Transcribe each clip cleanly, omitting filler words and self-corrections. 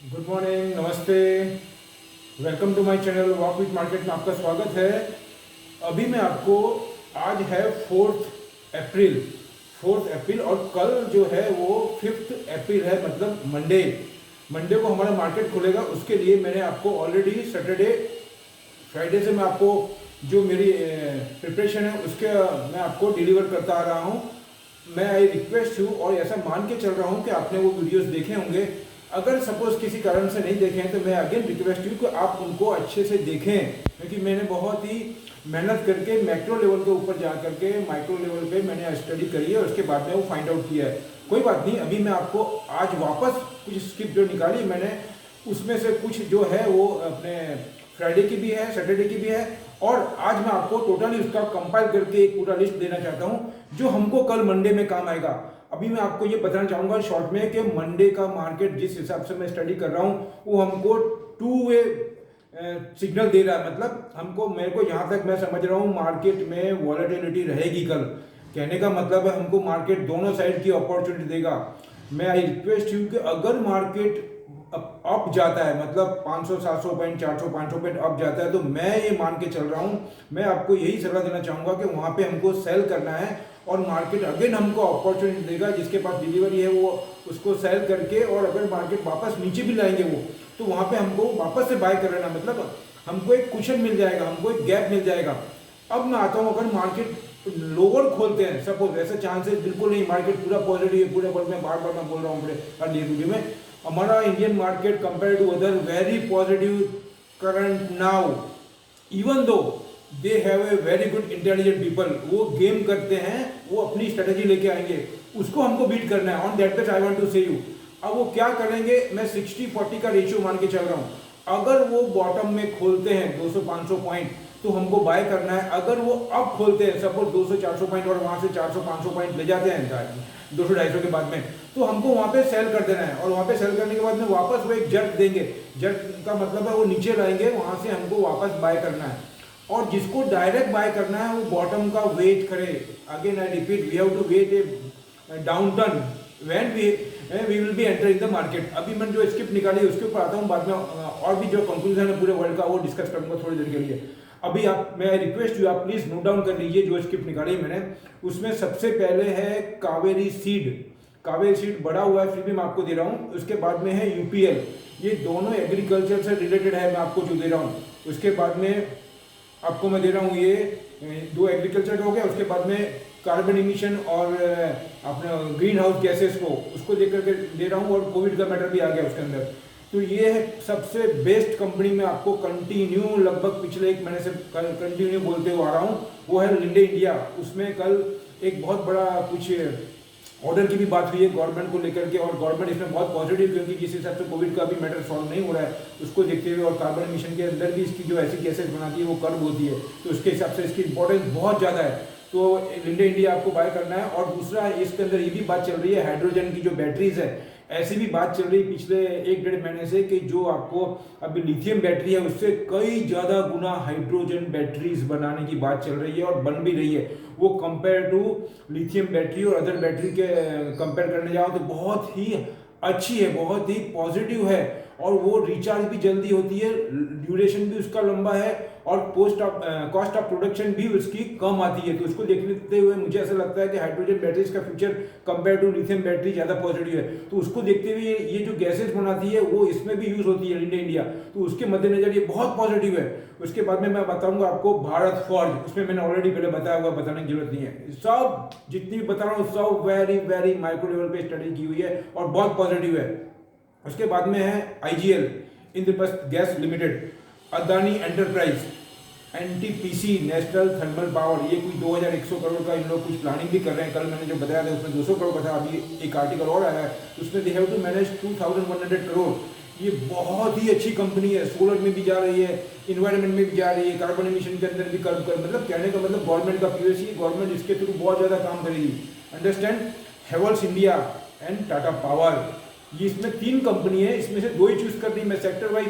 Good morning, नमस्ते। Welcome to my channel walk with market में आपका स्वागत है। अभी मैं आपको, आज है 4 अप्रैल, 4 अप्रैल और कल जो है वो 5 अप्रैल है, मतलब मंडे। मंडे को हमारा मार्केट खुलेगा। उसके लिए मैंने आपको ऑलरेडी सैटरडे फ्राइडे से मैं आपको जो मेरी प्रिपरेशन है उसके मैं आपको डिलीवर करता आ रहा हूँ। मैं आई रिक्वेस्ट हूँ और ऐसा मान के चल रहा हूँ कि आपने वो वीडियोस देखे होंगे। अगर सपोज किसी कारण से नहीं देखे हैं तो मैं अगेन रिक्वेस्ट हूँ कि आप उनको अच्छे से देखें, क्योंकि मैंने बहुत ही मेहनत करके मैक्रो लेवल के ऊपर जा करके माइक्रो लेवल पे मैंने स्टडी करी है और उसके बाद में वो फाइंड आउट किया है। कोई बात नहीं, अभी मैं आपको आज वापस कुछ स्किप जो निकाली मैंने उसमें से कुछ जो है वो अपने फ्राइडे की भी है, सैटरडे की भी है, और आज मैं आपको टोटली उसका कंपाइल करके एक पूरा लिस्ट देना चाहता हूँ जो हमको कल मंडे में काम आएगा। अभी मैं आपको ये बताना चाहूँगा शॉर्ट में कि मंडे का मार्केट जिस हिसाब से मैं स्टडी कर रहा हूँ वो हमको 2 वे सिग्नल दे रहा है। मतलब हमको, मेरे को यहाँ तक मैं समझ रहा हूँ मार्केट में वॉलेटिलिटी रहेगी कल। कहने का मतलब है हमको मार्केट दोनों साइड की अपॉर्चुनिटी देगा। मैं आई रिक्वेस्ट हूँ कि अगर मार्केट अप जाता है, मतलब 500 700 पॉइंट 400 500 पॉइंट अप जाता है, तो मैं ये मान के चल रहा हूँ, मैं आपको यही सलाह देना चाहूँगा कि वहाँ पे हमको सेल करना है और मार्केट अगेन हमको अपॉर्चुनिटी देगा। जिसके पास डिलीवरी है वो उसको सेल करके, और अगर मार्केट वापस नीचे भी लाएंगे वो, तो वहाँ पे हमको वापस से बाय कर लेना। मतलब हमको एक कुशन मिल जाएगा, हमको एक गैप मिल जाएगा। अब मैं आता हूँ, अगर मार्केट लोअर खोलते हैं, सपोज ऐसे चांसेस बिल्कुल नहीं, मार्केट पूरा पॉजिटिव है पूरे वर्ल्ड में, बार बार मैं बोल रहा हूँ पूरे हर वीडियो में, हमारा Indian market compare to other very positive current now, even though they have a very good intelligent people. वो गेम करते हैं, वो अपनी स्ट्रेटेजी लेके आएंगे, उसको हमको बीट करना है। On that base I want to say you. अब वो क्या करेंगे, मैं 60-40 का रेशियो मान के चल रहा हूँ। अगर वो बॉटम में खोलते हैं 200-500 पॉइंट तो हमको बाय करना है। अगर वो अब खोलते हैं सपोज 200-400 पॉइंट और वहां से 400-500 पॉइंट ले जाते हैं 200-250 के बाद में, तो हमको वहां पे सेल कर देना है। और वहां पे सेल करने के बाद में वापस वो एक जट देंगे। जट का मतलब है वो नीचे लाएंगे, वहां से हमको वापस बाय करना है। और जिसको डायरेक्ट बाय करना है वो बॉटम का वेट करे। Again I repeat, we have to wait a down turn when we will be enter in the market. अभी मैंने जो स्क्रिप्ट निकाली उसके ऊपर आता हूँ बाद में, और भी जो कंक्लूजन है पूरे वर्ल्ड का वो डिस्कस करूंगा थोड़ी देर के लिए। अभी आप, मैं रिक्वेस्ट हूँ आप प्लीज नोट डाउन कर लीजिए जो स्क्रिप्ट निकाली मैंने। उसमें सबसे पहले है कावेरी सीड। कावेरी सीड बढ़ा हुआ है, फिर भी मैं आपको दे रहा हूँ। उसके बाद में है यूपीएल, ये दोनों एग्रीकल्चर से रिलेटेड है, मैं आपको जो दे रहा हूँ। उसके बाद में आपको मैं दे रहा हूँ ये 2 एग्रीकल्चर का हो गया। उसके बाद में कार्बन इमिशन और अपना ग्रीन हाउस गैसेस को, उसको देकर के दे रहा हूँ। और कोविड का मैटर भी आ गया उसके अंदर। तो ये है सबसे बेस्ट कंपनी में आपको कंटिन्यू, लगभग पिछले 1 महीने से कंटिन्यू बोलते हुए आ रहा हूँ, वो है लिंडे इंडिया। उसमें कल एक बहुत बड़ा कुछ ऑर्डर की भी बात हुई है गवर्नमेंट को लेकर के, और गवर्नमेंट इसमें बहुत पॉजिटिव, क्योंकि जिस हिसाब से कोविड का भी मैटर सॉल्व नहीं हो रहा है उसको देखते हुए, और कार्बन मिशन के अंदर भी इसकी जो ऐसी गैसेज बनाती है वो कर्व होती है, तो उसके हिसाब से इसकी इंपॉर्टेंस बहुत ज़्यादा है। तो लिंडे इंडिया आपको बाय करना है। और दूसरा, इसके अंदर ये भी बात चल रही है हाइड्रोजन की जो बैटरीज है, ऐसी भी बात चल रही है पिछले 1-1.5 महीने से कि जो आपको अभी लिथियम बैटरी है उससे कई ज़्यादा गुना हाइड्रोजन बैटरीज बनाने की बात चल रही है और बन भी रही है। वो कंपेयर टू लिथियम बैटरी और अदर बैटरी के कंपेयर करने जाओ तो बहुत ही अच्छी है, बहुत ही पॉजिटिव है, और वो रिचार्ज भी जल्दी होती है, ड्यूरेशन भी उसका लंबा है, और कॉस्ट ऑफ प्रोडक्शन भी उसकी कम आती है। तो उसको देखते हुए मुझे ऐसा लगता है कि हाइड्रोजन बैटरीज का future compare to lithium battery ज़्यादा पॉजिटिव है। तो उसको देखते हुए ये जो गैसेज बनाती है वो इसमें भी यूज होती है लिंडे इंडिया, तो उसके मद्देनजर ये बहुत पॉजिटिव है। उसके बाद में मैं बताऊंगा आपको भारत फॉर्ज, उसमें मैंने ऑलरेडी पहले बताया हुआ, बताने की जरूरत नहीं है। सब जितनी भी बता रहा हूँ सब वेरी वेरी माइक्रो लेवल पे स्टडी की हुई है और बहुत पॉजिटिव है। उसके बाद में है IGL, Indraprastha gas limited, Adani enterprise, NTPC national thermal power, ये कोई 2100 करोड़ का इन लोग कुछ प्लानिंग भी कर रहे हैं। कल मैंने जो बताया था उसमें 200 करोड़ का था, अभी एक आर्टिकल और आया है उसमें they have to manage 2100 crore. ये बहुत ही अच्छी कंपनी है, सोलर में भी जा रही है, इन्वायरमेंट में भी जा रही है, कार्बन एमिशन के अंदर भी कर, मतलब कहने का मतलब गवर्नमेंट का पीओसी, गवर्नमेंट इसके थ्रू बहुत ज़्यादा काम करेगी। Understand, Havells India and Tata power, ये इसमें 3 कंपनी है, इसमें से 2 ही चूज करनी है। मैं सेक्टर वाइज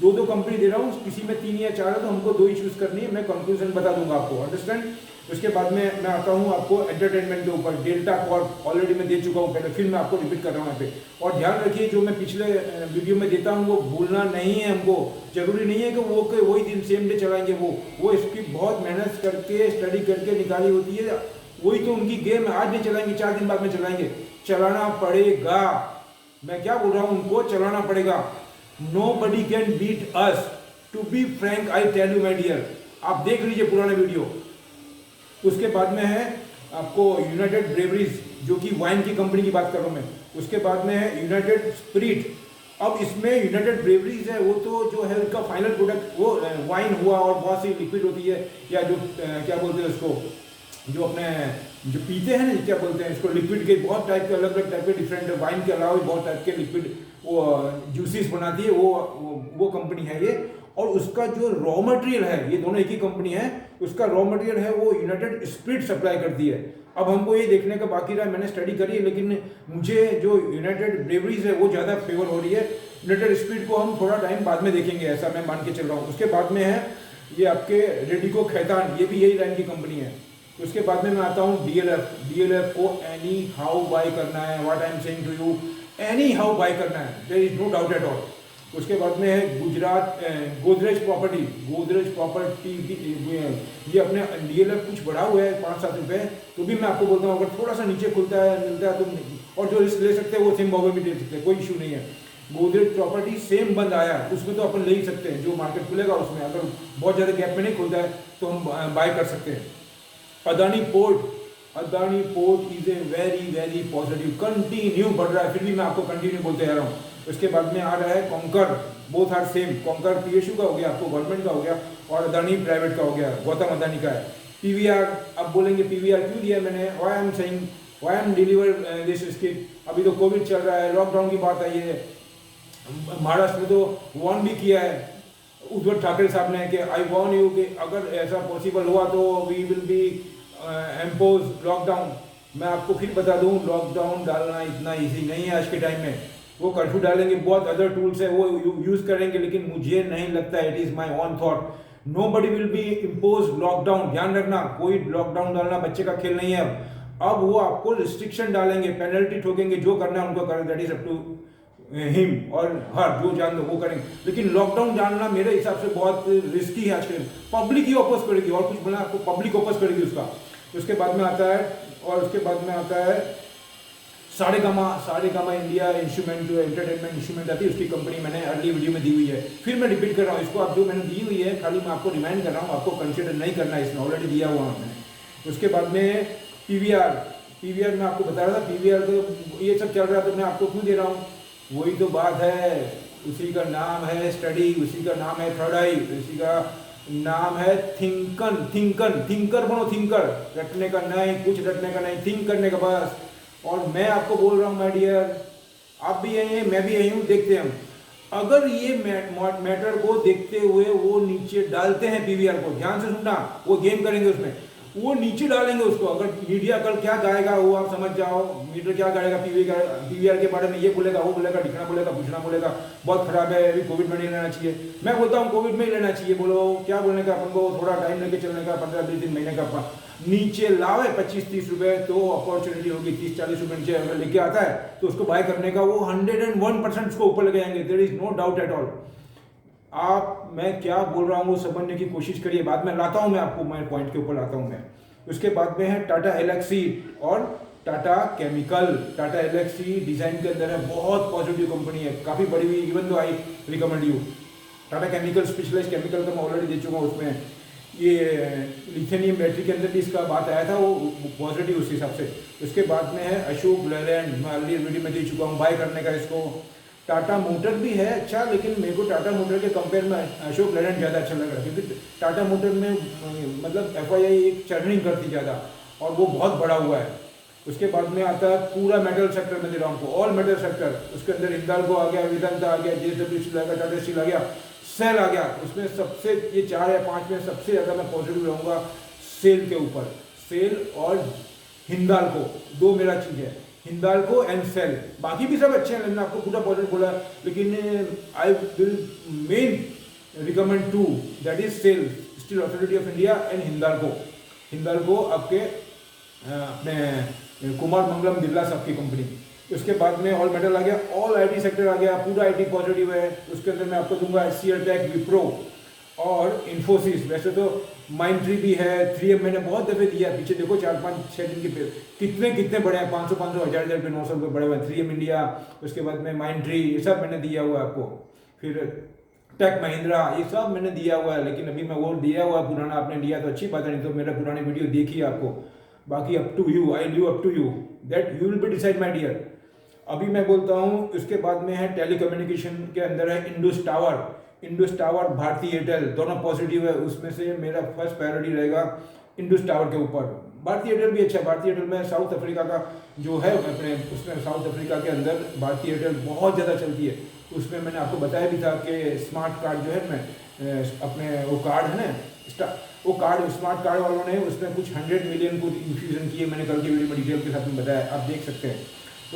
2-2 कंपनी दे रहा हूँ, किसी में 3 या 4 है तो हमको 2 ही चूज करनी है। मैं कंक्लूजन बता दूंगा आपको। अंडरस्टैंड, उसके बाद में मैं आता हूँ आपको एंटरटेनमेंट के ऊपर। डेल्टा कॉर्प ऑलरेडी मैं दे चुका हूँ पहले, फिर मैं आपको रिपीट कर रहा हूँ यहाँ पे। और ध्यान रखिए जो मैं पिछले वीडियो में देता हूँ वो भूलना नहीं है हमको। जरूरी नहीं है कि वो वही दिन सेम डे चलाएंगे, वो इसकी बहुत मेहनत करके स्टडी करके निकाली होती है। वही तो उनकी गेम है, आज नहीं चलाएंगे 4 दिन बाद में चलाएंगे, चलाना पड़ेगा। मैं क्या बोल रहा हूँ, उनको चलाना पड़ेगा। Nobody can beat us. To be frank, I tell you my dear. आप देख लीजिए पुराने वीडियो। उसके बाद में है आपको यूनाइटेड ब्रेवरीज, जो कि वाइन की कंपनी की बात कर रहा हूँ मैं। उसके बाद में है यूनाइटेड स्पिरिट। अब इसमें यूनाइटेड ब्रेवरीज है, वो तो जो है उसका फाइनल प्रोडक्ट वो वाइन हुआ और बहुत सी लिक्विड होती है, या जो क्या बोलते हैं उसको, जो अपने जो पीते हैं ना, क्या बोलते हैं इसको, लिक्विड के बहुत टाइप के, अलग अलग टाइप के डिफरेंट वाइन के अलावा भी बहुत टाइप के लिक्विड वो जूसेस बनाती है, वो कंपनी है ये। और उसका जो रॉ मटेरियल है, ये दोनों एक ही कंपनी है, उसका रॉ मटेरियल है वो यूनाइटेड स्पिरिट सप्लाई करती है। अब हमको ये देखने का बाकी रहा, मैंने स्टडी करी है, लेकिन मुझे जो यूनाइटेड ब्रेवरीज है वो ज़्यादा फेवर हो रही है। यूनाइटेड स्पिरिट को हम थोड़ा टाइम बाद में देखेंगे, ऐसा मैं मान के चल रहा हूँ। उसके बाद में है ये आपके रेडिको खैतान, ये भी यही लाइन की कंपनी है। उसके बाद में मैं आता हूँ डीएलएफ को एनी हाउ बाय करना है, what I am saying to you, anyhow buy करना है, there is no doubt at all. उसके बाद में है गुजरात गोदरेज प्रॉपर्टी ये अपने डीएलएफ कुछ बढ़ा हुआ है 5-7 रुपये, तो भी मैं आपको बोलता हूँ अगर थोड़ा सा नीचे खुलता है मिलता है तो, और जो रिस्क ले सकते हैं वो सेम भाव में भी ले सकते हैं, कोई इशू नहीं है। गोदरेज प्रॉपर्टी सेम बंद आया है, उसमें तो अपन ले ही सकते हैं, जो मार्केट खुलेगा उसमें अगर बहुत ज़्यादा गैप में नहीं खुलता है तो हम बाय कर सकते हैं। Adani port is a very positive, continue बढ़ रहा है, फिर भी मैं आपको कंटिन्यू बोलते जा रहा हूँ। उसके बाद में आ रहा है Concor, both are same, Concor PSU का हो गया, आपको गवर्नमेंट का हो गया, और अदानी प्राइवेट का हो गया, गौतम अदानी का है। पीवीआर, अब बोलेंगे पीवीआर क्यों दिया मैंने, why am deliver this skip. अभी तो कोविड चल रहा है, लॉकडाउन की बात आई है, महाराष्ट्र में तो वार्न भी किया है उद्धव ठाकरे साहब ने कि आई वार्न यू कि अगर ऐसा पॉसिबल हुआ तो we will be impose lockdown. मैं आपको फिर बता दूं, लॉकडाउन डालना इतना इजी नहीं है आज के टाइम में। वो कर्फ्यू डालेंगे, बहुत अदर टूल्स है वो यूज करेंगे, लेकिन मुझे नहीं लगता, it is my on thought, nobody will be impose lockdown. ध्यान रखना, कोई लॉकडाउन डालना बच्चे का खेल नहीं है। अब वो आपको रिस्ट्रिक्शन डालेंगे, पेनल्टी ठोकेंगे, जो करना है उनको करें, that is up to him और हर, जो जान दो वो करेंगे। लेकिन लॉकडाउन डालना मेरे हिसाब से बहुत रिस्की है आज के, पब्लिक ही ऑपोज करेगी, और कुछ बोला आपको, पब्लिक ऑपोज करेगी उसका। उसके बाद में आता है, और उसके बाद में आता है सारेगामा इंडिया इंस्ट्रूमेंट, जो एंटरटेनमेंट इंस्ट्रूमेंट आती है उसकी कंपनी, मैंने अर्ली वीडियो में दी हुई है, फिर मैं रिपीट कर रहा हूँ इसको। आप जो मैंने दी हुई है खाली मैं आपको रिमाइंड कर रहा हूँ, आपको कंसिडर नहीं करना है, इसमें ऑलरेडी दिया हुआ हमने। उसके बाद में पीवीआर मैं आपको बता रहा था, पीवीआर तो ये सब चल रहा है तो मैं आपको क्यों दे रहा हूँ, वही तो बात है, उसी का नाम है स्टडी, उसी का नाम है थर्ड आई, उसी का नाम है थिंकर बनो, थिंकर, रटने का नहीं, कुछ रटने का नहीं, थिंक करने का बस। और मैं आपको बोल रहा हूँ माय डियर, आप भी यही हैं, मैं भी यही हूँ, देखते हैं हम। अगर ये मैटर को देखते हुए वो नीचे डालते हैं पीवीआर को, ध्यान से सुनना, वो गेम करेंगे उसमें, वो नीचे डालेंगे उसको। अगर मीडिया कल क्या गाएगा वो आप समझ जाओ, मीडिया क्या गाएगा पीवीआर के बारे में, ये बोलेगा, वो बोलेगा, लिखना बोलेगा, पूछना बोलेगा, बहुत खराब है, अभी कोविड में नहीं लेना चाहिए। मैं बोलता हूँ कोविड में ही लेना चाहिए, बोलो क्या बोलने का, अपन को थोड़ा टाइम लेके चलने का, 15-20 दिन महीने का, नीचे लावे 25-30 रुपए तो अपॉर्चुनिटी होगी, 30-40 रुपए नीचे अगर लेके आता है तो उसको बाय करने का, वो 101% उसको ऊपर लगे जाएंगे, there is no doubt at all. आप, मैं क्या बोल रहा हूँ वो समझने की कोशिश करिए, बाद में लाता हूँ मैं आपको, मैं पॉइंट के ऊपर लाता हूँ मैं। उसके बाद में है टाटा एलेक्सी और टाटा केमिकल। टाटा एलेक्सी डिजाइन के अंदर है, बहुत पॉजिटिव कंपनी है, काफ़ी बड़ी हुई, even though I recommend you. Tata chemical specialise chemical का मैं ऑलरेडी दे चुका हूँ, उसमें ये लिथियम बैटरी के अंदर भी इसका बात आया था, वो पॉजिटिव उस हिसाब से। उसके बाद में है अशोक लेलैंड, मैं अर्ली वीडियो में दे चुका हूँ, बाय करने का इसको। टाटा मोटर भी है अच्छा, लेकिन मेरे को टाटा मोटर के कंपेयर में अशोक लेलैंड ज़्यादा अच्छा लग रहा है, क्योंकि टाटा मोटर में मतलब FII एक चर्निंग करती ज़्यादा, और वो बहुत बड़ा हुआ है। उसके बाद में आता है पूरा मेटल सेक्टर में दे रहा हूँ, ऑल मेटल सेक्टर, उसके अंदर हिंदाल्को आ गया, वेदांता आ गया, JSW स्टील आ गया, टाटा स्टील आ गया, सेल आ गया। उसमें सबसे, ये 4 या 5 में सबसे ज़्यादा मैं पॉजिटिव रहूँगा सेल के ऊपर, सेल और हिंदाल्को, दो मेरा चीज़ है, हिंदाल्को एंड सेल। बाकी भी सब अच्छे हैं, मैंने आपको पूरा पॉजिटिव बोला, लेकिन I will main recommend to, that is SAIL, steel authority of India and Hindalco. Hindalco आपके अपने कुमार मंगलम बिरला साहब की कंपनी। उसके बाद में ऑल मेटल आ गया, ऑल आईटी सेक्टर आ गया, पूरा आईटी पॉजिटिव है। उसके अंदर मैं आपको दूंगा HCL टेक, विप्रो और इन्फोसिस। वैसे तो माइंड ट्री भी है, 3M मैंने बहुत दफ़े दिया, पीछे देखो 4-5-6 दिन के कितने कितने बड़े हैं, 500 1000 रुपये 900 रुपये बड़े हुए हैं। 3M इंडिया, उसके बाद में माइंड ट्री, ये सब मैंने दिया हुआ है आपको। फिर टेक महिंद्रा, ये सब मैंने दिया हुआ है, लेकिन अभी मैं वो दिया हुआ है पुराना, आपने लिया तो अच्छी बात है, नहीं तो मेरा पुरानी वीडियो देखिए आपको। बाकी up to you, I leave up to you, that you will be decide my dear. अभी मैं बोलता हूँ, उसके बाद में है टेलीकम्युनिकेशन के अंदर है इंडस टावर, भारती एयरटेल, दोनों पॉजिटिव है। उसमें से मेरा फर्स्ट प्रायोरिटी रहेगा इंडस टावर के ऊपर। भारती एयरटेल भी अच्छा है, भारती एयरटेल में साउथ अफ्रीका का जो है अपने, उसमें साउथ अफ्रीका के अंदर भारती एयरटेल बहुत ज़्यादा चलती है। उसमें मैंने आपको बताया भी था कि स्मार्ट कार्ड जो है मैं अपने वो कार्ड है ना, वो कार्ड स्मार्ट कार्ड वालों ने उसमें कुछ 100 मिलियन को इन्फ्यूजन किए, मैंने कल की वीडियो में डिटेल के साथ में बताया, आप देख सकते हैं।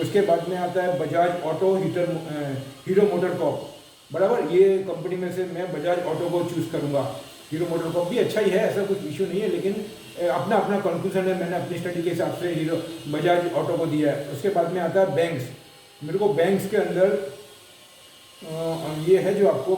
उसके बाद में आता है Bajaj auto, hero motor corp, बराबर। ये कंपनी में से मैं बजाज ऑटो को चूज़ करूँगा। हीरो मोटर कॉप भी अच्छा ही है, ऐसा कुछ इशू नहीं है, लेकिन अपना अपना कंक्लूजन है, मैंने अपनी स्टडी के हिसाब से बजाज ऑटो को दिया है। उसके बाद में आता है बैंक्स। मेरे को बैंक्स के अंदर ये है जो आपको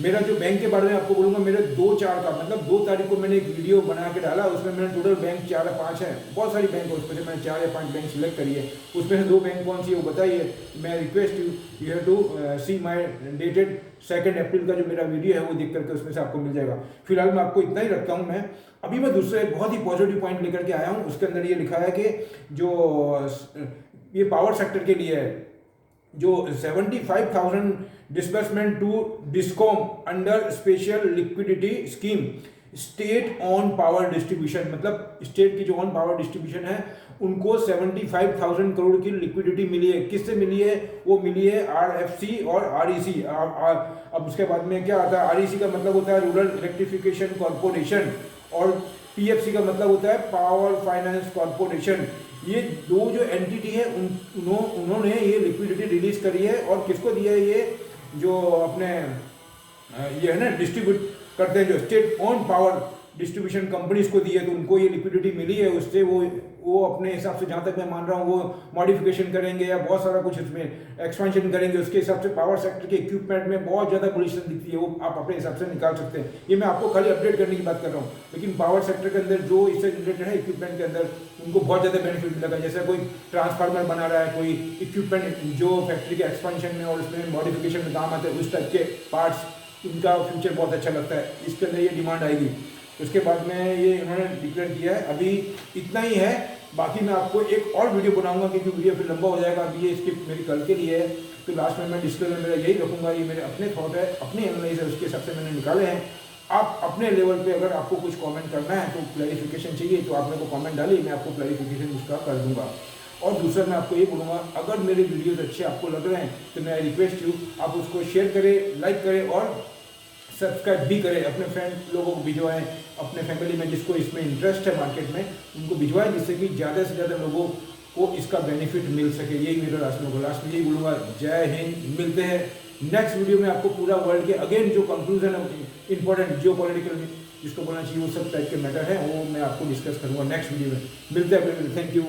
मेरा जो बैंक के बारे में आपको बोलूँगा, मेरे 2-4 का मतलब 2 तारीख को मैंने एक वीडियो बना के डाला, उसमें मैंने टोटल बैंक 4 या 5 है, बहुत सारी बैंक है, उसमें से मैंने 4 या 5 बैंक सिलेक्ट करी है। उसमें से 2 बैंक कौन सी है वो बताइए। मैं request you have to see my dated 2 April का जो मेरा वीडियो है वो देख करके उसमें से आपको मिल जाएगा। फिलहाल मैं आपको इतना ही रखता हूँ। मैं अभी मैं दूसरे बहुत ही पॉजिटिव पॉइंट लेकर के आया हूँ। उसके अंदर ये लिखा है कि जो ये पावर सेक्टर के लिए है, जो 75,000 disbursement to discom under special liquidity scheme, state on power distribution, मतलब स्टेट की जो ऑन पावर डिस्ट्रीब्यूशन है उनको 75,000 करोड़ की लिक्विडिटी मिली है। किससे मिली है? वो मिली है RFC और REC। अब उसके बाद में क्या आता है? REC का मतलब होता है रूरल इलेक्ट्रिफिकेशन कॉरपोरेशन, और PFC का मतलब होता है पावर फाइनेंस कॉरपोरेशन। ये 2 जो एंटिटी है उन्होंने ये लिक्विडिटी रिलीज करी है। और किसको दिया है? ये जो अपने ये है ना डिस्ट्रीब्यूट करते हैं, जो state on power distribution companies को दी है, तो उनको ये लिक्विडिटी मिली है। उससे वो अपने हिसाब से, जहाँ तक मैं मान रहा हूँ, वो मॉडिफिकेशन करेंगे या बहुत सारा कुछ इसमें एक्सपेंशन करेंगे। उसके हिसाब से पावर सेक्टर के इक्विपमेंट में बहुत ज़्यादा पोजीशन दिखती है, वो आप अपने हिसाब से निकाल सकते हैं। ये मैं आपको खाली अपडेट करने की बात कर रहा हूँ, लेकिन पावर सेक्टर के अंदर जो इससे रिलेटेड है इक्विपमेंट के अंदर, उनको बहुत ज़्यादा बेनिफिट मिलेगा। जैसे कोई ट्रांसफार्मर बना रहा है, कोई इक्विपमेंट जो फैक्ट्री के एक्सपेंशन में और उसमें मॉडिफिकेशन में काम आते हैं, उस टाइप के पार्ट्स, इनका फ्यूचर बहुत अच्छा लगता है, इसके अंदर ये डिमांड आएगी। उसके बाद में ये इन्होंने डिक्लेयर किया है। अभी इतना ही है, बाकी मैं आपको एक और वीडियो बनाऊंगा, क्योंकि वीडियो फिर लंबा हो जाएगा। अभी ये स्क्रिप्ट मेरी कल के लिए है, तो लास्ट में मैं डिस्क्लेमर मेरा यही रखूंगा। ये मेरे अपने थॉट है, अपने एनालिसिस है, उसके हिसाब से मैंने निकाले हैं। आप अपने लेवल पे अगर आपको कुछ कमेंट करना है, तो क्लैरिफिकेशन चाहिए, तो आप मेरे को कमेंट डालिए, मैं आपको क्लैरिफिकेशन उसका कर दूंगा। और दूसरा मैं आपको ये बोलूँगा, अगर मेरे वीडियोज़ अच्छे आपको लग रहे हैं, तो मैं रिक्वेस्ट यू, आप उसको शेयर करें, लाइक करें और सब्सक्राइब भी करें। अपने फ्रेंड लोगों को भिजवाएं, अपने फैमिली में जिसको इसमें इंटरेस्ट है मार्केट में, उनको भिजवाएं, जिससे कि ज़्यादा से ज़्यादा लोगों को इसका बेनिफिट मिल सके। यही मेरा लास्ट में यही बोलूँगा। जय हिंद। मिलते हैं नेक्स्ट वीडियो में। आपको पूरा वर्ल्ड के अगेन जो कंक्लूजन है, इंपॉर्टेंट जियो पॉलिटिकल जिसको बोलना चाहिए, वो सब टाइप के मैटर है, वो मैं आपको डिस्कस करूँगा नेक्स्ट वीडियो में। मिलते हैं। Thank you.